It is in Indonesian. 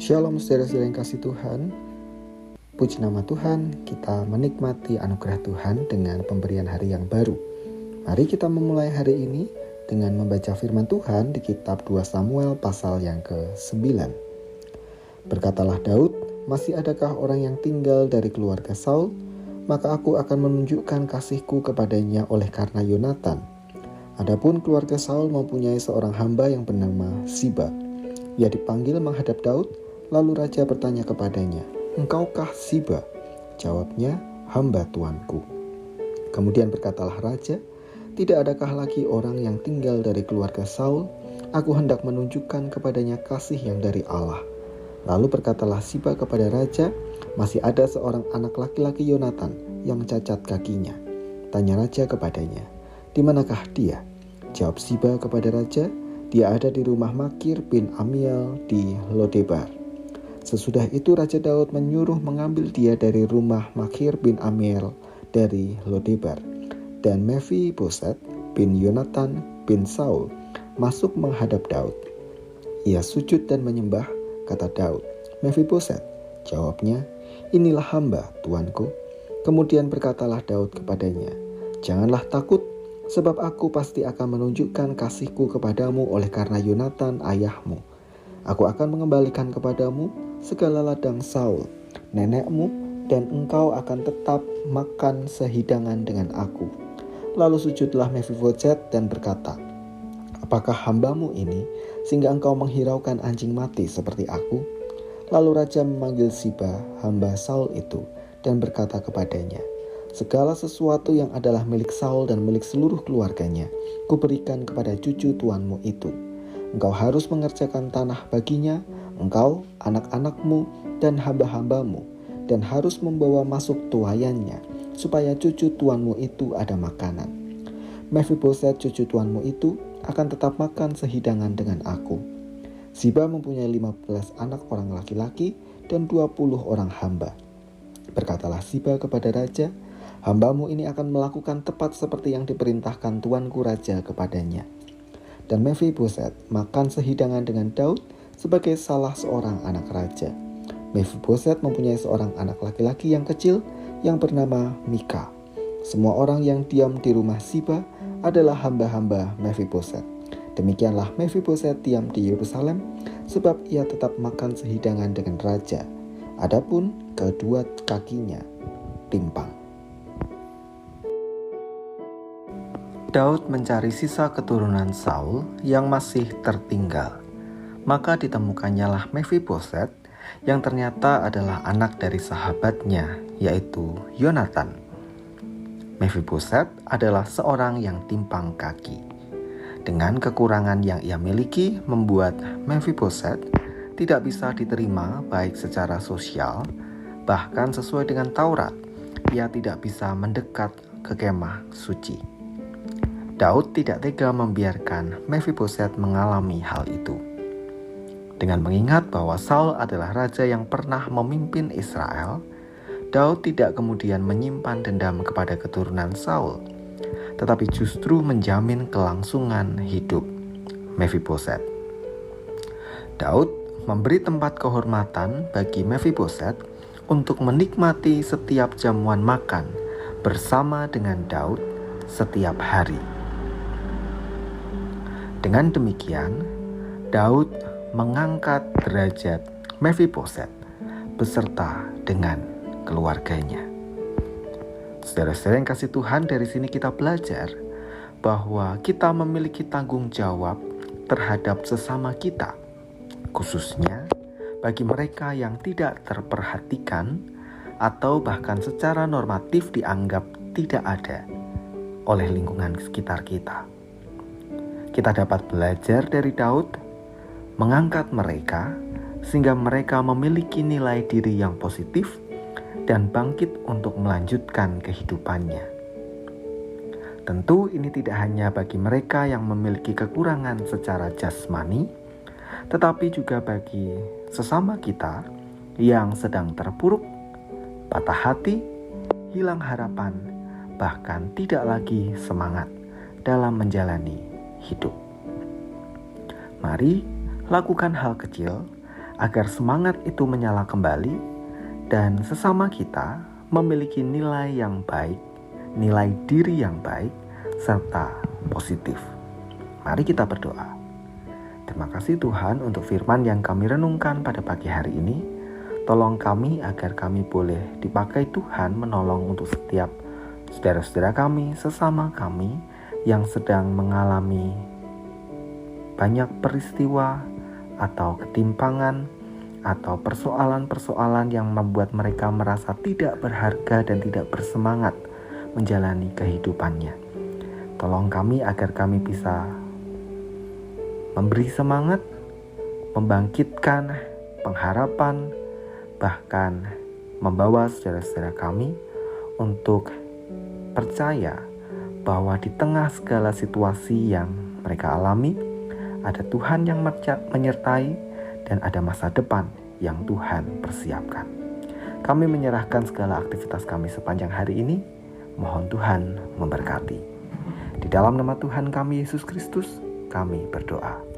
Shalom saudara-saudara yang kasih Tuhan. Puji nama Tuhan, kita menikmati anugerah Tuhan dengan pemberian hari yang baru. Mari kita memulai hari ini dengan membaca firman Tuhan di kitab 2 Samuel pasal yang ke-9. Berkatalah Daud, masih adakah orang yang tinggal dari keluarga Saul? Maka aku akan menunjukkan kasihku kepadanya oleh karena Yonatan. Adapun keluarga Saul mempunyai seorang hamba yang bernama Siba. Ia dipanggil menghadap Daud, lalu raja bertanya kepadanya, "Engkaukah Siba?" Jawabnya, "Hamba tuanku." Kemudian berkatalah raja, "Tidak adakah lagi orang yang tinggal dari keluarga Saul? Aku hendak menunjukkan kepadanya kasih yang dari Allah." Lalu berkatalah Siba kepada raja, "Masih ada seorang anak laki-laki Yonatan yang cacat kakinya." Tanya raja kepadanya, "Di manakah dia?" Jawab Siba kepada raja, "Dia ada di rumah Makir bin Amiel di Lodebar." Sesudah itu Raja Daud menyuruh mengambil dia dari rumah Makir bin Amiel dari Lodebar. Dan Mephiboset bin Yonatan bin Saul masuk menghadap Daud. Ia sujud dan menyembah, kata Daud. "Mephiboset," jawabnya, "Inilah hamba, tuanku." Kemudian berkatalah Daud kepadanya, "Janganlah takut, sebab aku pasti akan menunjukkan kasihku kepadamu oleh karena Yonatan ayahmu. Aku akan mengembalikan kepadamu segala ladang Saul, nenekmu, dan engkau akan tetap makan sehidangan dengan aku." Lalu sujudlah Mephiboset dan berkata, "Apakah hambamu ini sehingga engkau menghiraukan anjing mati seperti aku?" Lalu raja memanggil Siba, hamba Saul itu, dan berkata kepadanya, "Segala sesuatu yang adalah milik Saul dan milik seluruh keluarganya, kuberikan kepada cucu tuanmu itu. Engkau harus mengerjakan tanah baginya, engkau, anak-anakmu, dan hamba-hambamu, dan harus membawa masuk tuayannya, supaya cucu tuanmu itu ada makanan. Mephiboset cucu tuanmu itu akan tetap makan sehidangan dengan aku." Siba mempunyai 15 anak orang laki-laki dan 20 orang hamba. Berkatalah Siba kepada raja, "Hambamu ini akan melakukan tepat seperti yang diperintahkan tuanku raja kepadanya." Dan Mephiboset makan sehidangan dengan Daud sebagai salah seorang anak raja. Mephiboset mempunyai seorang anak laki-laki yang kecil yang bernama Mika. Semua orang yang diam di rumah Siba adalah hamba-hamba Mephiboset. Demikianlah Mephiboset diam di Yerusalem, sebab ia tetap makan sehidangan dengan raja. Adapun kedua kakinya timpang. Daud mencari sisa keturunan Saul yang masih tertinggal. Maka ditemukannya Mephiboset yang ternyata adalah anak dari sahabatnya, yaitu Yonatan. Mephiboset adalah seorang yang timpang kaki. Dengan kekurangan yang ia miliki membuat Mephiboset tidak bisa diterima baik secara sosial, bahkan sesuai dengan Taurat, ia tidak bisa mendekat ke kemah suci. Daud tidak tega membiarkan Mephiboset mengalami hal itu. Dengan mengingat bahwa Saul adalah raja yang pernah memimpin Israel, Daud tidak kemudian menyimpan dendam kepada keturunan Saul, tetapi justru menjamin kelangsungan hidup Mephiboset. Daud memberi tempat kehormatan bagi Mephiboset untuk menikmati setiap jamuan makan bersama dengan Daud setiap hari. Dengan demikian, Daud mengangkat derajat Mephiboset beserta dengan keluarganya. Saudara-saudara yang kasih Tuhan, dari sini kita belajar bahwa kita memiliki tanggung jawab terhadap sesama kita, khususnya bagi mereka yang tidak terperhatikan atau bahkan secara normatif dianggap tidak ada oleh lingkungan sekitar kita. Kita dapat belajar dari Daud, mengangkat mereka sehingga mereka memiliki nilai diri yang positif dan bangkit untuk melanjutkan kehidupannya. Tentu ini tidak hanya bagi mereka yang memiliki kekurangan secara jasmani, tetapi juga bagi sesama kita yang sedang terpuruk, patah hati, hilang harapan, bahkan tidak lagi semangat dalam menjalani hidup. Mari lakukan hal kecil agar semangat itu menyala kembali dan sesama kita memiliki nilai yang baik, nilai diri yang baik, serta positif. Mari kita berdoa. Terima kasih Tuhan untuk firman yang kami renungkan pada pagi hari ini. Tolong kami agar kami boleh dipakai Tuhan menolong untuk setiap saudara-saudara kami, sesama kami yang sedang mengalami banyak peristiwa atau ketimpangan atau persoalan-persoalan yang membuat mereka merasa tidak berharga dan tidak bersemangat menjalani kehidupannya. Tolong kami agar kami bisa memberi semangat, membangkitkan pengharapan, bahkan membawa saudara-saudara kami untuk percaya bahwa di tengah segala situasi yang mereka alami, ada Tuhan yang menyertai dan ada masa depan yang Tuhan persiapkan. Kami menyerahkan segala aktivitas kami sepanjang hari ini. Mohon Tuhan memberkati. Di dalam nama Tuhan kami Yesus Kristus, kami berdoa.